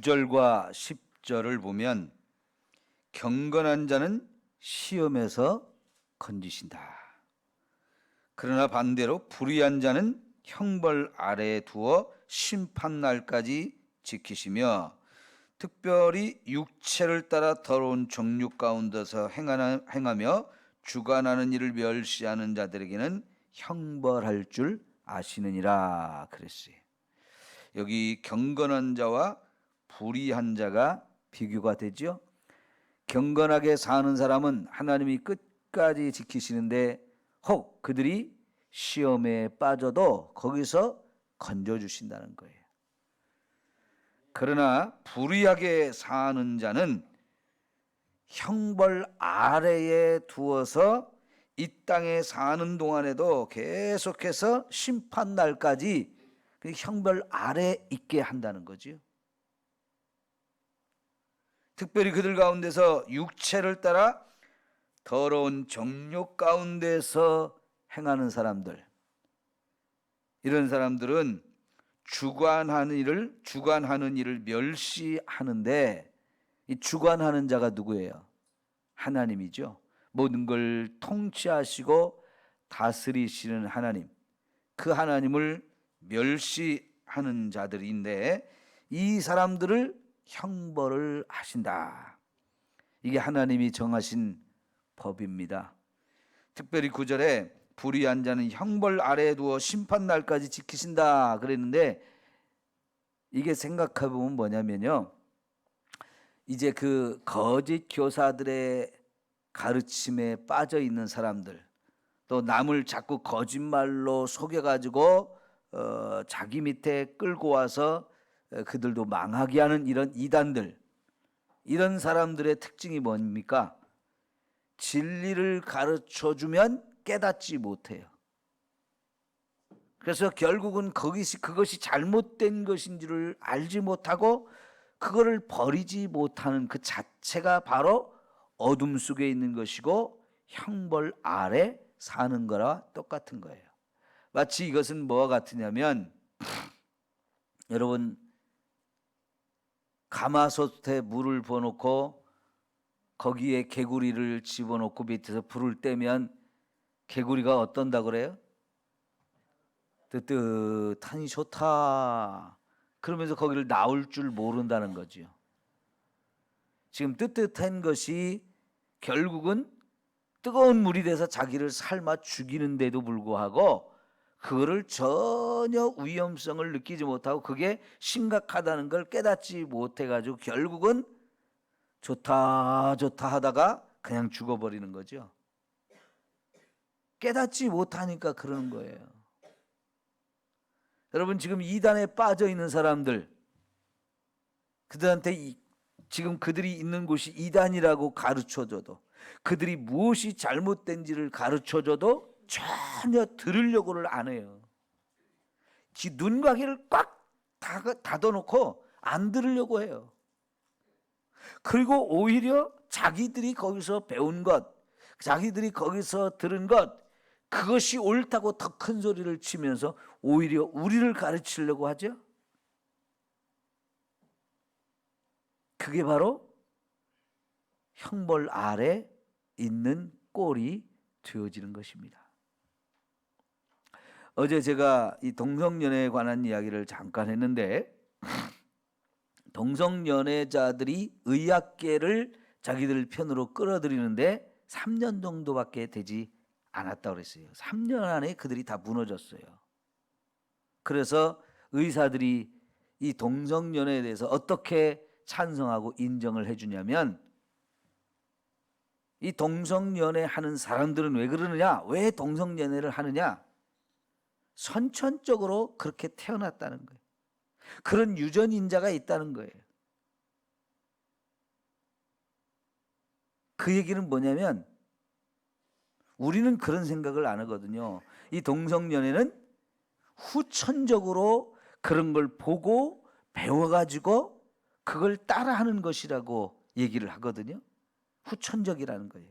9절과 10절을 보면 경건한 자는 시험에서 건지신다. 그러나 반대로 불의한 자는 형벌 아래에 두어 심판날까지 지키시며 특별히 육체를 따라 더러운 정욕 가운데서 행하며 주관하는 일을 멸시하는 자들에게는 형벌할 줄 아시느니라 그랬어요. 여기 경건한 자와 불의한 자가 비교가 되죠. 경건하게 사는 사람은 하나님이 끝까지 지키시는데 혹 그들이 시험에 빠져도 거기서 건져주신다는 거예요. 그러나 불의하게 사는 자는 형벌 아래에 두어서 이 땅에 사는 동안에도 계속해서 심판날까지 그 형벌 아래에 있게 한다는 거지요. 특별히 그들 가운데서 육체를 따라 더러운 정욕 가운데서 행하는 사람들, 이런 사람들은 주관하는 일을 멸시하는데, 이 주관하는 자가 누구예요? 하나님이죠. 모든 걸 통치하시고 다스리시는 하나님, 그 하나님을 멸시하는 자들인데 이 사람들을 형벌을 하신다. 이게 하나님이 정하신 법입니다. 특별히 9절에 불의한 자는 형벌 아래에 두어 심판날까지 지키신다 그랬는데, 이게 생각해 보면 뭐냐면요, 이제 그 거짓 교사들의 가르침에 빠져 있는 사람들, 또 남을 자꾸 거짓말로 속여가지고 자기 밑에 끌고 와서 그들도 망하게 하는 이런 이단들, 이런 사람들의 특징이 뭡니까? 진리를 가르쳐주면 깨닫지 못해요. 그래서 결국은 그것이 잘못된 것인지를 알지 못하고 그거를 버리지 못하는 그 자체가 바로 어둠 속에 있는 것이고 형벌 아래 사는 거라 똑같은 거예요. 마치 이것은 뭐와 같으냐면, 여러분 가마솥에 물을 부어놓고 거기에 개구리를 집어넣고 밑에서 불을 떼면 개구리가 어떤다 그래요? 뜨뜻하니 좋다 그러면서 거기를 나올 줄 모른다는 거지요. 지금 뜨뜻한 것이 결국은 뜨거운 물이 돼서 자기를 삶아 죽이는데도 불구하고 그거를 전혀 위험성을 느끼지 못하고 그게 심각하다는 걸 깨닫지 못해가지고 결국은 좋다 하다가 그냥 죽어버리는 거죠. 깨닫지 못하니까 그러는 거예요. 여러분 지금 이단에 빠져 있는 사람들, 그들한테 지금 그들이 있는 곳이 이단이라고 가르쳐줘도, 그들이 무엇이 잘못된지를 가르쳐줘도 전혀 들으려고를 안 해요. 눈과 귀를 꽉 닫아놓고 안 들으려고 해요. 그리고 오히려 자기들이 거기서 배운 것, 자기들이 거기서 들은 것, 그것이 옳다고 더 큰 소리를 치면서 오히려 우리를 가르치려고 하죠. 그게 바로 형벌 아래 있는 꼴이 되어지는 것입니다. 어제 제가 이 동성연애에 관한 이야기를 잠깐 했는데, 동성연애자들이 의학계를 자기들 편으로 끌어들이는데 3년 정도밖에 되지 않았다고 그랬어요. 3년 안에 그들이 다 무너졌어요. 그래서 의사들이 이 동성연애에 대해서 어떻게 찬성하고 인정을 해주냐면, 이 동성연애 하는 사람들은 왜 그러느냐, 왜 동성연애를 하느냐, 선천적으로 그렇게 태어났다는 거예요. 그런 유전인자가 있다는 거예요. 그 얘기는 뭐냐면, 우리는 그런 생각을 안 하거든요. 이 동성연애는 후천적으로 그런 걸 보고 배워가지고 그걸 따라하는 것이라고 얘기를 하거든요. 후천적이라는 거예요.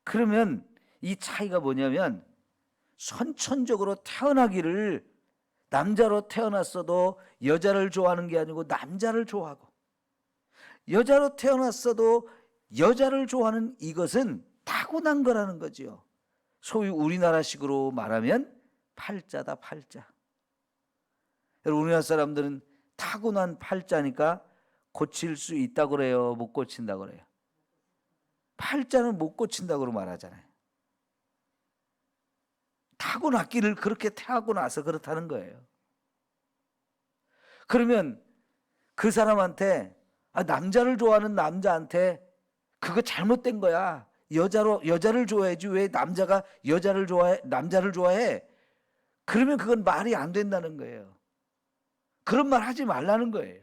그러면 이 차이가 뭐냐면, 선천적으로 태어나기를 남자로 태어났어도 여자를 좋아하는 게 아니고 남자를 좋아하고, 여자로 태어났어도 여자를 좋아하는 이것은 타고난 거라는 거지요. 소위 우리나라식으로 말하면 팔자다, 팔자. 여러분, 우리나라 사람들은 타고난 팔자니까 고칠 수 있다고 그래요, 못 고친다고 그래요? 팔자는 못 고친다고 말하잖아요. 타고났기를 그렇게 태어나서 그렇다는 거예요. 그러면 그 사람한테, 남자를 좋아하는 남자한테 그거 잘못된 거야, 여자를 좋아해야지 왜 남자가 남자를 좋아해? 그러면 그건 말이 안 된다는 거예요. 그런 말 하지 말라는 거예요.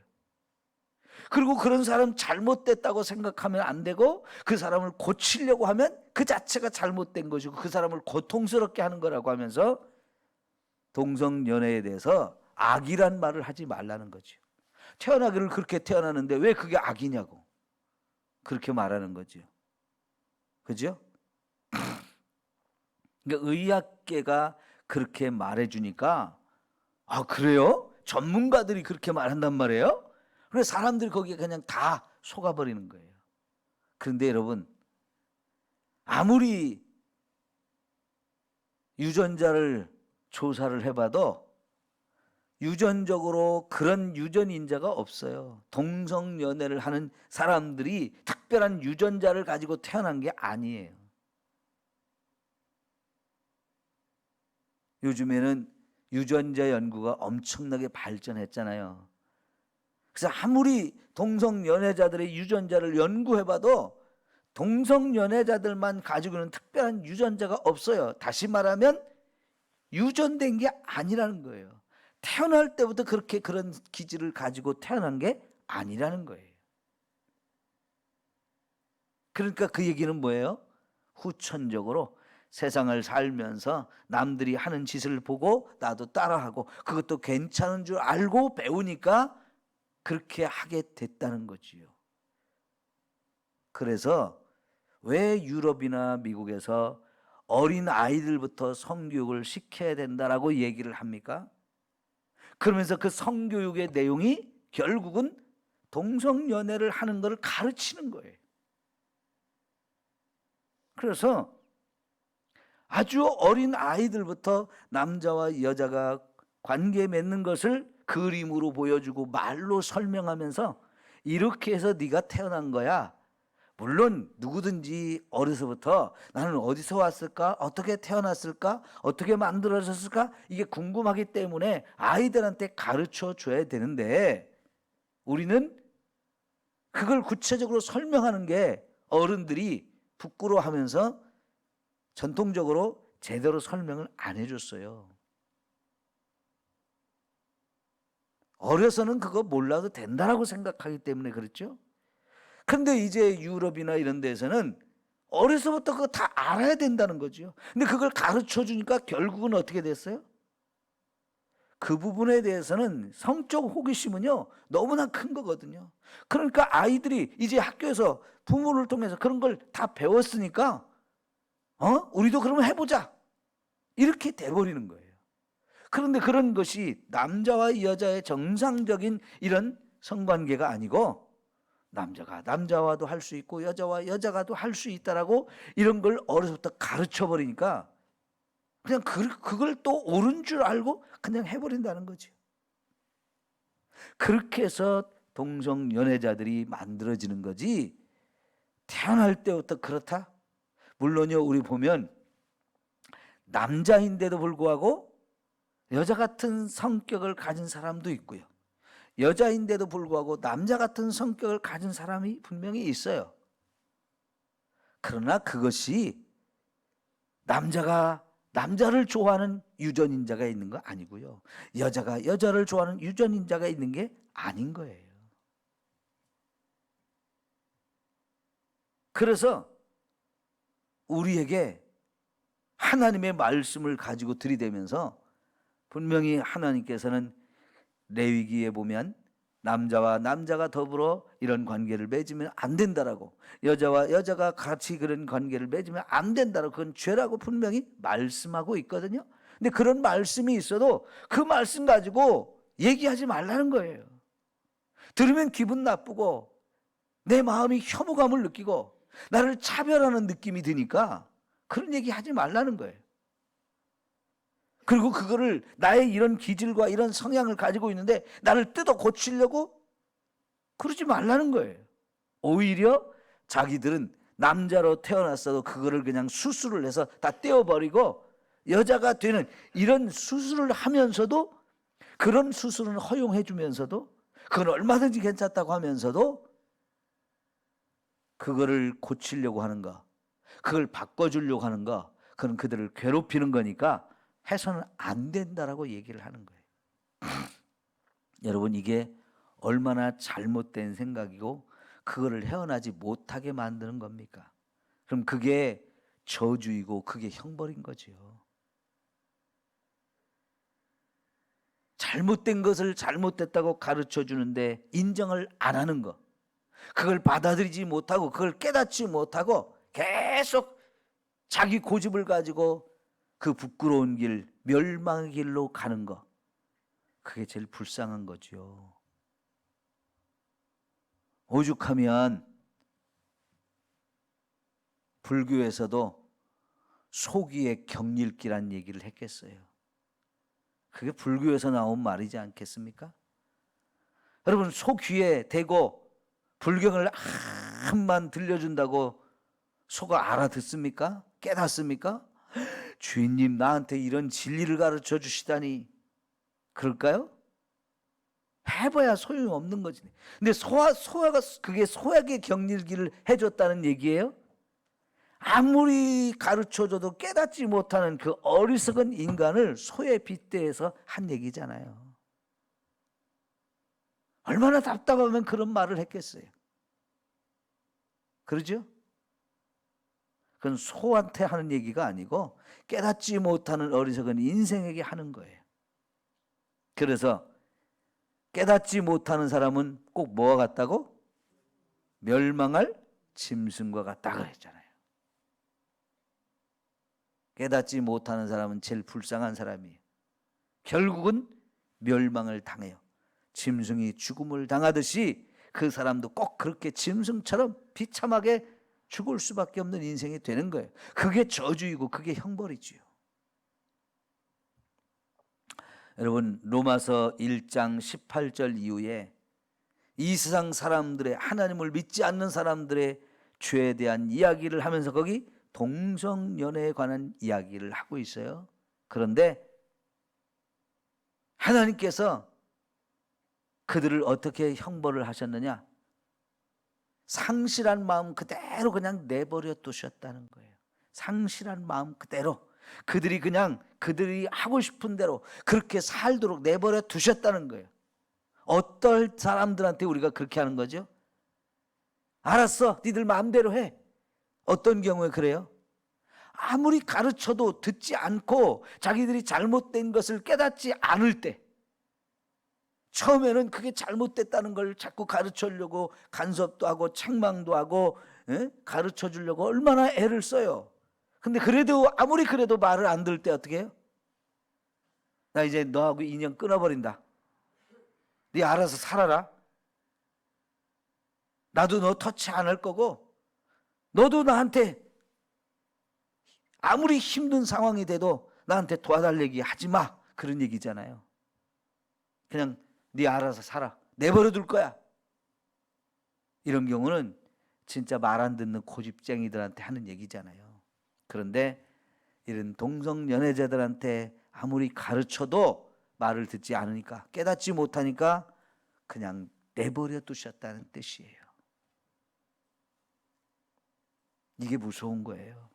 그리고 그런 사람 잘못됐다고 생각하면 안 되고, 그 사람을 고치려고 하면 그 자체가 잘못된 것이고 그 사람을 고통스럽게 하는 거라고 하면서 동성연애에 대해서 악이란 말을 하지 말라는 거죠. 태어나기를 그렇게 태어나는데 왜 그게 악이냐고 그렇게 말하는 거죠. 그죠? 그러니까 의학계가 그렇게 말해주니까, 그래요? 전문가들이 그렇게 말한단 말이에요? 그래서 사람들이 거기에 그냥 다 속아버리는 거예요. 그런데 여러분, 아무리 유전자를 조사를 해봐도 유전적으로 그런 유전인자가 없어요. 동성연애를 하는 사람들이 특별한 유전자를 가지고 태어난 게 아니에요. 요즘에는 유전자 연구가 엄청나게 발전했잖아요. 그래서 아무리 동성연애자들의 유전자를 연구해봐도 동성연애자들만 가지고 있는 특별한 유전자가 없어요. 다시 말하면 유전된 게 아니라는 거예요. 태어날 때부터 그렇게 그런 기질을 가지고 태어난 게 아니라는 거예요. 그러니까 그 얘기는 뭐예요? 후천적으로 세상을 살면서 남들이 하는 짓을 보고 나도 따라하고, 그것도 괜찮은 줄 알고 배우니까 그렇게 하게 됐다는 거지요. 그래서 왜 유럽이나 미국에서 어린 아이들부터 성교육을 시켜야 된다라고 얘기를 합니까? 그러면서 그 성교육의 내용이 결국은 동성연애를 하는 것을 가르치는 거예요. 그래서 아주 어린 아이들부터 남자와 여자가 관계 맺는 것을 그림으로 보여주고 말로 설명하면서, 이렇게 해서 네가 태어난 거야. 물론 누구든지 어려서부터 나는 어디서 왔을까? 어떻게 태어났을까? 어떻게 만들어졌을까? 이게 궁금하기 때문에 아이들한테 가르쳐 줘야 되는데, 우리는 그걸 구체적으로 설명하는 게 어른들이 부끄러워하면서 전통적으로 제대로 설명을 안 해줬어요. 어려서는 그거 몰라도 된다라고 생각하기 때문에 그렇죠. 근데 이제 유럽이나 이런 데서는 어려서부터 그거 다 알아야 된다는 거죠. 근데 그걸 가르쳐 주니까 결국은 어떻게 됐어요? 그 부분에 대해서는 성적 호기심은요 너무나 큰 거거든요. 그러니까 아이들이 이제 학교에서 부모를 통해서 그런 걸 다 배웠으니까 우리도 그러면 해보자 이렇게 돼버리는 거예요. 그런데 그런 것이 남자와 여자의 정상적인 이런 성관계가 아니고, 남자가 남자와도 할 수 있고 여자와 여자가도 할 수 있다라고 이런 걸 어려서부터 가르쳐 버리니까 그냥 그걸 또 옳은 줄 알고 그냥 해버린다는 거죠. 그렇게 해서 동성연애자들이 만들어지는 거지, 태어날 때부터 그렇다? 물론요, 우리 보면 남자인데도 불구하고 여자 같은 성격을 가진 사람도 있고요, 여자인데도 불구하고 남자 같은 성격을 가진 사람이 분명히 있어요. 그러나 그것이 남자가 남자를 좋아하는 유전인자가 있는 거 아니고요, 여자가 여자를 좋아하는 유전인자가 있는 게 아닌 거예요. 그래서 우리에게 하나님의 말씀을 가지고 들이대면서 분명히 하나님께서는 레위기에 보면 남자와 남자가 더불어 이런 관계를 맺으면 안 된다라고, 여자와 여자가 같이 그런 관계를 맺으면 안 된다라고, 그건 죄라고 분명히 말씀하고 있거든요. 근데 그런 말씀이 있어도 그 말씀 가지고 얘기하지 말라는 거예요. 들으면 기분 나쁘고 내 마음이 혐오감을 느끼고 나를 차별하는 느낌이 드니까 그런 얘기 하지 말라는 거예요. 그리고 그거를 나의 이런 기질과 이런 성향을 가지고 있는데 나를 뜯어 고치려고 그러지 말라는 거예요. 오히려 자기들은 남자로 태어났어도 그거를 그냥 수술을 해서 다 떼어버리고 여자가 되는 이런 수술을 하면서도, 그런 수술은 허용해 주면서도, 그건 얼마든지 괜찮다고 하면서도 그거를 고치려고 하는가, 그걸 바꿔주려고 하는가, 그건 그들을 괴롭히는 거니까 해서는 안 된다라고 얘기를 하는 거예요. 여러분, 이게 얼마나 잘못된 생각이고 그거를 헤어나지 못하게 만드는 겁니까? 그럼 그게 저주이고 그게 형벌인 거죠. 잘못된 것을 잘못됐다고 가르쳐 주는데 인정을 안 하는 거, 그걸 받아들이지 못하고 그걸 깨닫지 못하고 계속 자기 고집을 가지고 그 부끄러운 길, 멸망의 길로 가는 거, 그게 제일 불쌍한 거죠. 오죽하면 불교에서도 소귀의 경일기란 얘기를 했겠어요. 그게 불교에서 나온 말이지 않겠습니까? 여러분, 소 귀에 대고 불경을 한만 들려준다고 소가 알아듣습니까? 깨닫습니까? 주인님, 나한테 이런 진리를 가르쳐 주시다니, 그럴까요? 해봐야 소용없는 거지. 근데 소아가 그게 소약의 경일기를 해줬다는 얘기예요? 아무리 가르쳐줘도 깨닫지 못하는 그 어리석은 인간을 소에 빗대어서 한 얘기잖아요. 얼마나 답답하면 그런 말을 했겠어요. 그러죠? 그건 소한테 하는 얘기가 아니고 깨닫지 못하는 어리석은 인생에게 하는 거예요. 그래서 깨닫지 못하는 사람은 꼭 뭐와 같다고? 멸망할 짐승과 같다 그랬잖아요. 깨닫지 못하는 사람은 제일 불쌍한 사람이에요. 결국은 멸망을 당해요. 짐승이 죽음을 당하듯이 그 사람도 꼭 그렇게 짐승처럼 비참하게 죽을 수밖에 없는 인생이 되는 거예요. 그게 저주이고 그게 형벌이지요. 여러분, 로마서 1장 18절 이후에 이 세상 사람들의, 하나님을 믿지 않는 사람들의 죄에 대한 이야기를 하면서 거기 동성연애에 관한 이야기를 하고 있어요. 그런데 하나님께서 그들을 어떻게 형벌을 하셨느냐? 상실한 마음 그대로 그냥 내버려 두셨다는 거예요. 상실한 마음 그대로 그들이 그냥 그들이 하고 싶은 대로 그렇게 살도록 내버려 두셨다는 거예요. 어떨 사람들한테 우리가 그렇게 하는 거죠? 알았어, 니들 마음대로 해. 어떤 경우에 그래요? 아무리 가르쳐도 듣지 않고 자기들이 잘못된 것을 깨닫지 않을 때, 처음에는 그게 잘못됐다는 걸 자꾸 가르쳐주려고 간섭도 하고 책망도 하고 가르쳐 주려고 얼마나 애를 써요. 근데 그래도 아무리 그래도 말을 안 들을 때 어떻게 해요? 나 이제 너하고 인연 끊어버린다. 네 알아서 살아라. 나도 너 터치 안 할 거고 너도 나한테 아무리 힘든 상황이 돼도 나한테 도와달라기 하지 마. 그런 얘기잖아요. 그냥 네 알아서 살아. 내버려 둘 거야. 이런 경우는 진짜 말 안 듣는 고집쟁이들한테 하는 얘기잖아요. 그런데 이런 동성연애자들한테 아무리 가르쳐도 말을 듣지 않으니까, 깨닫지 못하니까 그냥 내버려 두셨다는 뜻이에요. 이게 무서운 거예요.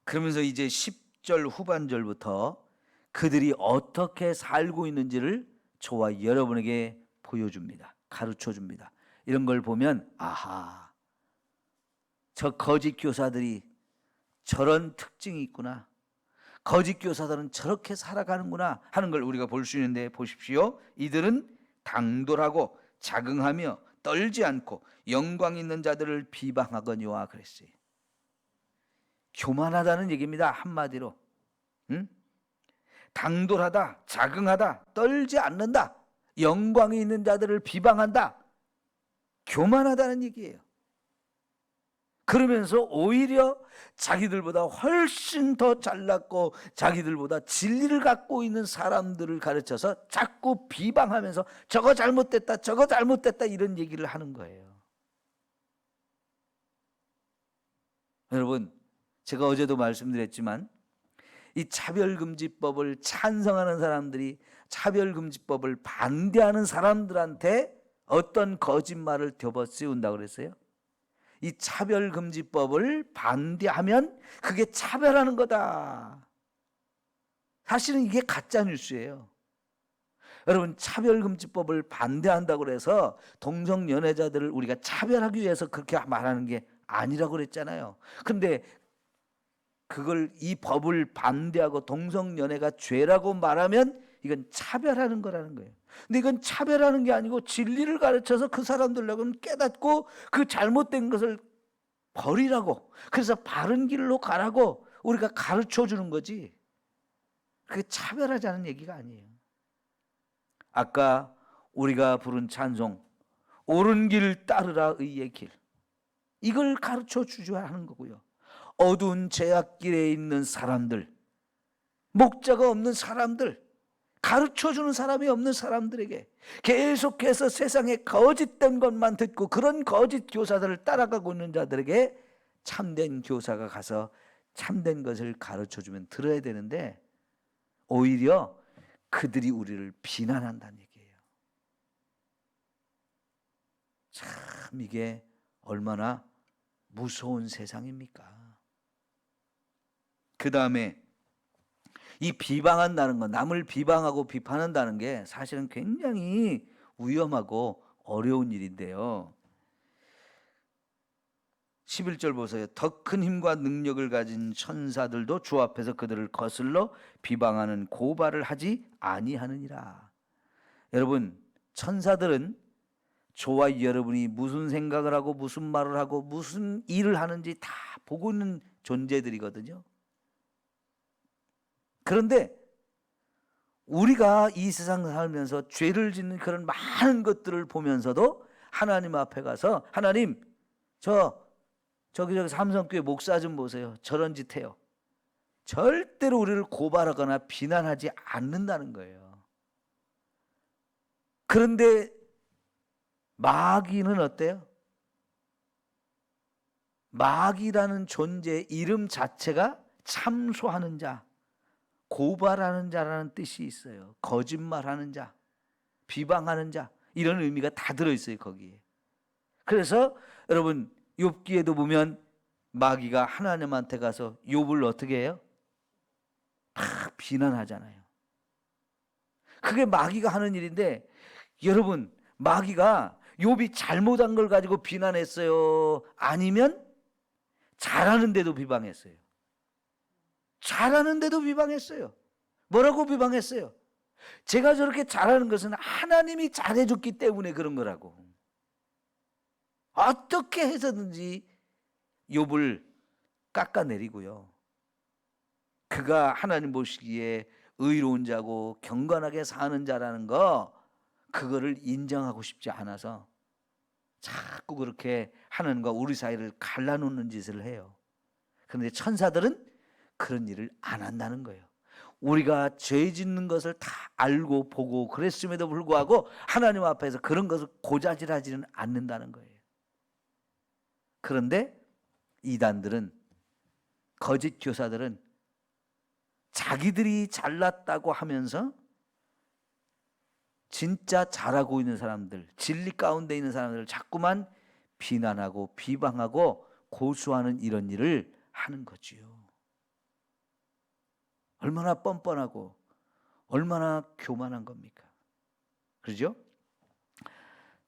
그러면서 이제 10절 후반절부터 그들이 어떻게 살고 있는지를 저와 여러분에게 보여줍니다. 가르쳐줍니다. 이런 걸 보면 아하, 저 거짓 교사들이 저런 특징이 있구나, 거짓 교사들은 저렇게 살아가는구나 하는 걸 우리가 볼 수 있는데, 보십시오. 이들은 당돌하고 자긍하며 떨지 않고 영광 있는 자들을 비방하거니와 그랬어요. 교만하다는 얘기입니다. 한마디로. 응? 당돌하다, 자긍하다, 떨지 않는다, 영광이 있는 자들을 비방한다, 교만하다는 얘기예요. 그러면서 오히려 자기들보다 훨씬 더 잘났고 자기들보다 진리를 갖고 있는 사람들을 가르쳐서 자꾸 비방하면서 저거 잘못됐다, 저거 잘못됐다 이런 얘기를 하는 거예요. 여러분, 제가 어제도 말씀드렸지만 이 차별금지법을 찬성하는 사람들이 차별금지법을 반대하는 사람들한테 어떤 거짓말을 덮어씌운다고 그랬어요? 이 차별금지법을 반대하면 그게 차별하는 거다. 사실은 이게 가짜뉴스예요. 여러분, 차별금지법을 반대한다고 해서 동성연애자들을 우리가 차별하기 위해서 그렇게 말하는 게 아니라고 그랬잖아요. 근데 그걸 이 법을 반대하고 동성연애가 죄라고 말하면 이건 차별하는 거라는 거예요. 근데 이건 차별하는 게 아니고 진리를 가르쳐서 그 사람들하고는 깨닫고 그 잘못된 것을 버리라고, 그래서 바른 길로 가라고 우리가 가르쳐 주는 거지, 그게 차별하자는 얘기가 아니에요. 아까 우리가 부른 찬송 옳은 길 따르라 의의 길, 이걸 가르쳐 주셔야 하는 거고요. 어두운 죄악길에 있는 사람들, 목자가 없는 사람들, 가르쳐주는 사람이 없는 사람들에게 계속해서 세상에 거짓된 것만 듣고 그런 거짓 교사들을 따라가고 있는 자들에게 참된 교사가 가서 참된 것을 가르쳐주면 들어야 되는데 오히려 그들이 우리를 비난한다는 얘기예요. 참 이게 얼마나 무서운 세상입니까? 그 다음에 이 비방한다는 것, 남을 비방하고 비판한다는 게 사실은 굉장히 위험하고 어려운 일인데요. 11절 보세요. 더 큰 힘과 능력을 가진 천사들도 주 앞에서 그들을 거슬러 비방하는 고발을 하지 아니하느니라. 여러분, 천사들은 저와 여러분이 무슨 생각을 하고 무슨 말을 하고 무슨 일을 하는지 다 보고 있는 존재들이거든요. 그런데 우리가 이 세상을 살면서 죄를 짓는 그런 많은 것들을 보면서도 하나님 앞에 가서 하나님, 저기 삼성교회 목사 좀 보세요, 저런 짓 해요, 절대로 우리를 고발하거나 비난하지 않는다는 거예요. 그런데 마귀는 어때요? 마귀라는 존재의 이름 자체가 참소하는 자, 고발하는 자라는 뜻이 있어요. 거짓말하는 자, 비방하는 자, 이런 의미가 다 들어있어요 거기에. 그래서 여러분 욥기에도 보면 마귀가 하나님한테 가서 욥을 어떻게 해요? 막 비난하잖아요. 그게 마귀가 하는 일인데, 여러분 마귀가 욥이 잘못한 걸 가지고 비난했어요? 아니면 잘하는데도 비방했어요? 잘하는데도 비방했어요. 뭐라고 비방했어요? 제가 저렇게 잘하는 것은 하나님이 잘해줬기 때문에 그런 거라고. 어떻게 해서든지 욥을 깎아내리고요. 그가 하나님 보시기에 의로운 자고 경건하게 사는 자라는 거, 그거를 인정하고 싶지 않아서 자꾸 그렇게 하나님과 우리 사이를 갈라놓는 짓을 해요. 그런데 천사들은 그런 일을 안 한다는 거예요. 우리가 죄 짓는 것을 다 알고 보고 그랬음에도 불구하고 하나님 앞에서 그런 것을 고자질하지는 않는다는 거예요. 그런데 이단들은, 거짓 교사들은 자기들이 잘났다고 하면서 진짜 잘하고 있는 사람들, 진리 가운데 있는 사람들을 자꾸만 비난하고 비방하고 고수하는 이런 일을 하는 거지요. 얼마나 뻔뻔하고 얼마나 교만한 겁니까? 그렇죠?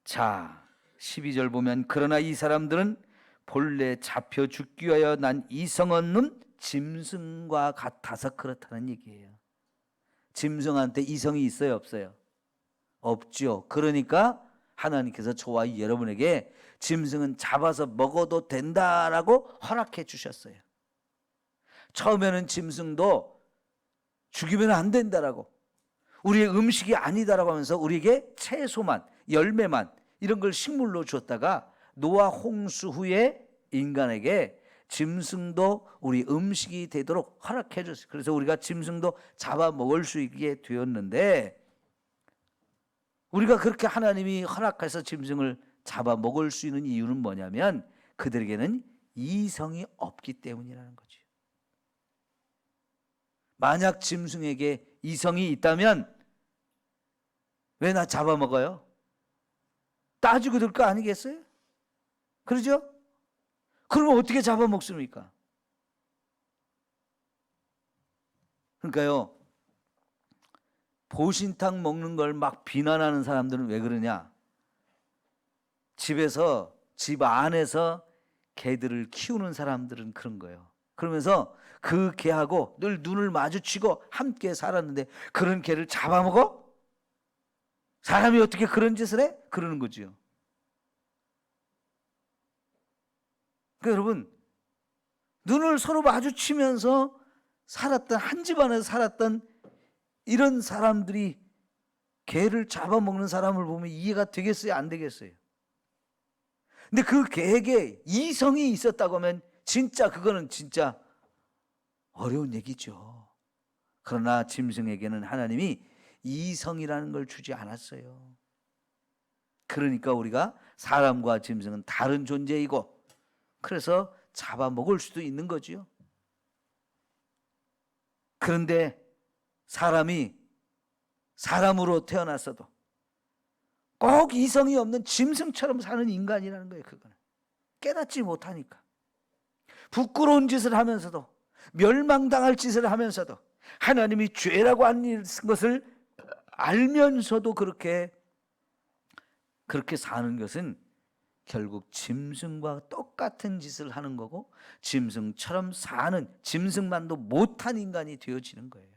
자, 12절 보면 그러나 이 사람들은 본래 잡혀 죽기 위하여 난 이성 없는 짐승과 같아서 그렇다는 얘기예요. 짐승한테 이성이 있어요, 없어요? 없죠. 그러니까 하나님께서 저와 여러분에게 짐승은 잡아서 먹어도 된다라고 허락해 주셨어요. 처음에는 짐승도 죽이면 안 된다라고, 우리의 음식이 아니다라고 하면서 우리에게 채소만, 열매만 이런 걸 식물로 줬다가 노아 홍수 후에 인간에게 짐승도 우리 음식이 되도록 허락해 줬어요. 그래서 우리가 짐승도 잡아먹을 수 있게 되었는데, 우리가 그렇게 하나님이 허락해서 짐승을 잡아먹을 수 있는 이유는 뭐냐면 그들에게는 이성이 없기 때문이라는 거죠. 만약 짐승에게 이성이 있다면 왜 나 잡아먹어요? 따지고 들 거 아니겠어요? 그러죠? 그러면 어떻게 잡아먹습니까? 그러니까요, 보신탕 먹는 걸 막 비난하는 사람들은 왜 그러냐? 집에서, 집 안에서 개들을 키우는 사람들은 그런 거예요. 그러면서 그 개하고 늘 눈을 마주치고 함께 살았는데 그런 개를 잡아먹어? 사람이 어떻게 그런 짓을 해? 그러는 거죠. 그러니까 여러분, 눈을 서로 마주치면서 살았던, 한 집안에서 살았던 이런 사람들이 개를 잡아먹는 사람을 보면 이해가 되겠어요? 안 되겠어요? 근데 그 개에게 이성이 있었다고 하면 진짜 그거는 진짜 어려운 얘기죠. 그러나 짐승에게는 하나님이 이성이라는 걸 주지 않았어요. 그러니까 우리가 사람과 짐승은 다른 존재이고, 그래서 잡아먹을 수도 있는 거죠. 그런데 사람이 사람으로 태어났어도 꼭 이성이 없는 짐승처럼 사는 인간이라는 거예요. 그거는 깨닫지 못하니까, 부끄러운 짓을 하면서도, 멸망당할 짓을 하면서도, 하나님이 죄라고 하는 것을 알면서도 그렇게 사는 것은 결국 짐승과 똑같은 짓을 하는 거고, 짐승처럼 사는, 짐승만도 못한 인간이 되어지는 거예요.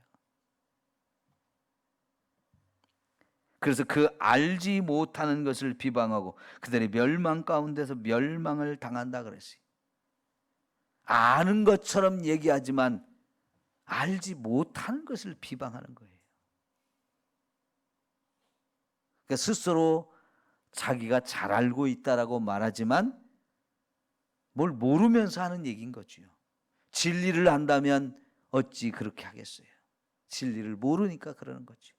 그래서 그 알지 못하는 것을 비방하고 그들의 멸망 가운데서 멸망을 당한다 그랬어요. 아는 것처럼 얘기하지만 알지 못하는 것을 비방하는 거예요. 그러니까 스스로 자기가 잘 알고 있다라고 말하지만 뭘 모르면서 하는 얘기인 거죠. 진리를 안다면 어찌 그렇게 하겠어요? 진리를 모르니까 그러는 거죠.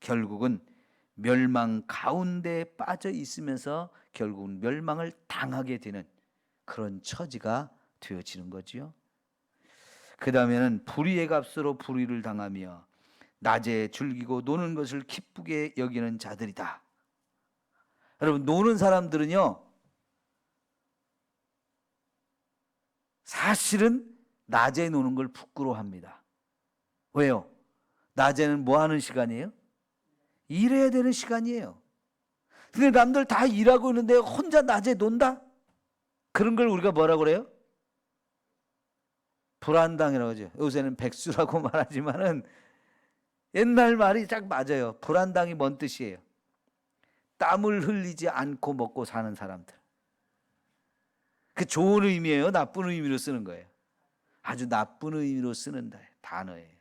결국은 멸망 가운데 빠져 있으면서 결국은 멸망을 당하게 되는 그런 처지가 되어지는 거지요. 그 다음에는 불의의 값으로 불의를 당하며 낮에 즐기고 노는 것을 기쁘게 여기는 자들이다. 여러분, 노는 사람들은요, 사실은 낮에 노는 걸 부끄러워합니다. 왜요? 낮에는 뭐 하는 시간이에요? 일해야 되는 시간이에요. 근데 남들 다 일하고 있는데 혼자 낮에 논다? 그런 걸 우리가 뭐라고 그래요? 불안당이라고 하죠. 요새는 백수라고 말하지만은 옛날 말이 딱 맞아요. 불안당이 뭔 뜻이에요? 땀을 흘리지 않고 먹고 사는 사람들. 그 좋은 의미예요? 나쁜 의미로 쓰는 거예요? 아주 나쁜 의미로 쓰는 단어예요.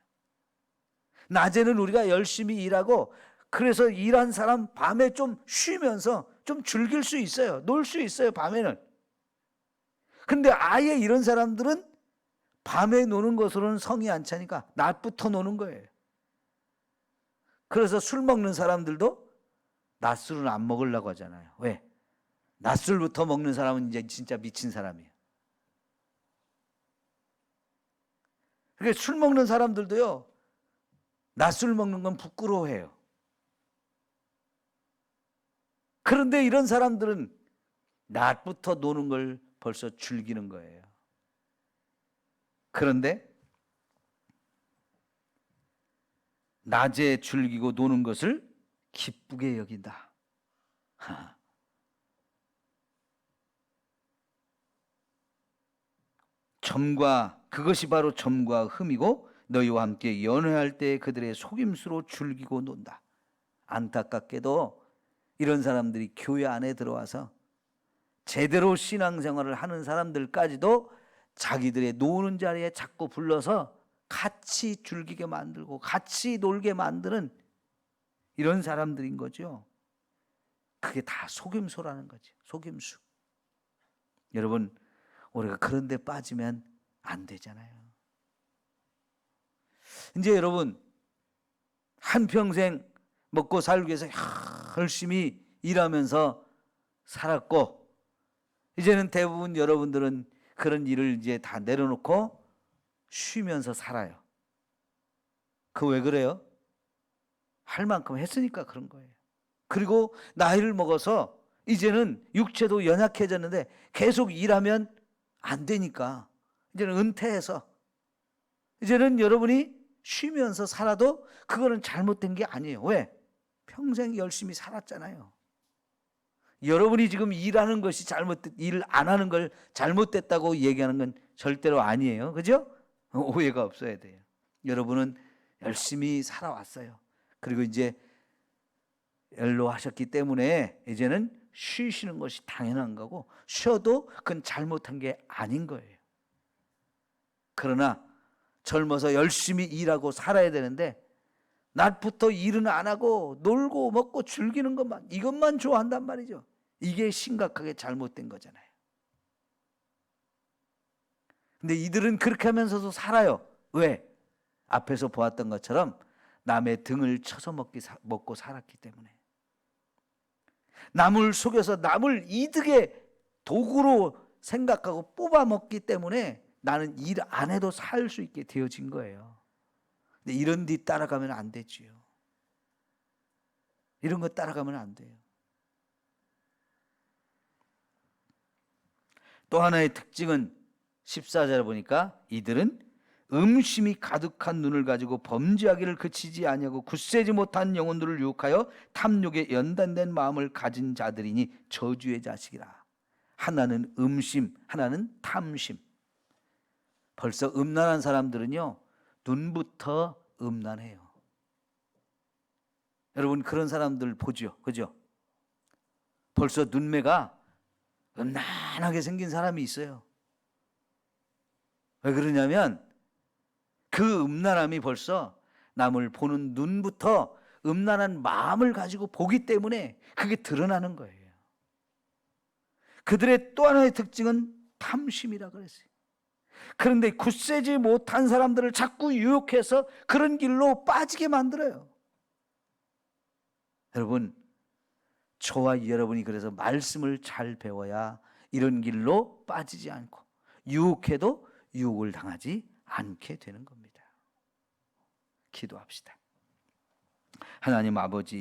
낮에는 우리가 열심히 일하고, 그래서 일한 사람 밤에 좀 쉬면서 좀 즐길 수 있어요. 놀 수 있어요, 밤에는. 근데 아예 이런 사람들은 밤에 노는 것으로는 성이 안 차니까 낮부터 노는 거예요. 그래서 술 먹는 사람들도 낮술은 안 먹으려고 하잖아요. 왜? 낮술부터 먹는 사람은 이제 진짜 미친 사람이에요. 그러니까 술 먹는 사람들도요, 낮술 먹는 건 부끄러워해요. 그런데 이런 사람들은 낮부터 노는 걸 벌써 즐기는 거예요. 그런데 낮에 즐기고 노는 것을 기쁘게 여긴다. 그것이 바로 점과 흠이고 너희와 함께 연회할 때 그들의 속임수로 즐기고 논다. 안타깝게도 이런 사람들이 교회 안에 들어와서 제대로 신앙생활을 하는 사람들까지도 자기들의 노는 자리에 자꾸 불러서 같이 즐기게 만들고 같이 놀게 만드는 이런 사람들인 거죠. 그게 다 속임수라는 거죠. 속임수. 여러분, 우리가 그런 데 빠지면 안 되잖아요. 이제 여러분, 한평생 먹고 살기 위해서 열심히 일하면서 살았고, 이제는 대부분 여러분들은 그런 일을 이제 다 내려놓고 쉬면서 살아요. 그 왜 그래요? 할 만큼 했으니까 그런 거예요. 그리고 나이를 먹어서 이제는 육체도 연약해졌는데 계속 일하면 안 되니까 이제는 은퇴해서 이제는 여러분이 쉬면서 살아도 그거는 잘못된 게 아니에요. 왜? 평생 열심히 살았잖아요. 여러분이 지금 일하는 것이 일 안 하는 걸 잘못됐다고 얘기하는 건 절대로 아니에요. 그죠? 오해가 없어야 돼요. 여러분은 열심히 살아왔어요. 그리고 이제 연로하셨기 때문에 이제는 쉬시는 것이 당연한 거고, 쉬어도 그건 잘못한 게 아닌 거예요. 그러나 젊어서 열심히 일하고 살아야 되는데 낮부터 일은 안 하고 놀고 먹고 즐기는 것만, 이것만 좋아한단 말이죠. 이게 심각하게 잘못된 거잖아요. 근데 이들은 그렇게 하면서도 살아요. 왜? 앞에서 보았던 것처럼 남의 등을 쳐서 먹고 살았기 때문에. 남을 속여서 남을 이득의 도구로 생각하고 뽑아 먹기 때문에 나는 일 안 해도 살 수 있게 되어진 거예요. 근데 이런 데 따라가면 안 되지요. 이런 거 따라가면 안 돼요. 또 하나의 특징은 14절에 보니까 이들은 음심이 가득한 눈을 가지고 범죄하기를 그치지 아니하고 굳세지 못한 영혼들을 유혹하여 탐욕에 연단된 마음을 가진 자들이니 저주의 자식이라. 하나는 음심, 하나는 탐심. 벌써 음란한 사람들은요, 눈부터 음란해요. 여러분 그런 사람들 보죠, 그죠? 벌써 눈매가 음란하게 생긴 사람이 있어요. 왜 그러냐면 그 음란함이 벌써 남을 보는 눈부터 음란한 마음을 가지고 보기 때문에 그게 드러나는 거예요. 그들의 또 하나의 특징은 탐심이라 그랬어요. 그런데 굳세지 못한 사람들을 자꾸 유혹해서 그런 길로 빠지게 만들어요. 여러분, 저와 여러분이 그래서 말씀을 잘 배워야 이런 길로 빠지지 않고 유혹해도 유혹을 당하지 않게 되는 겁니다. 기도합시다. 하나님 아버지,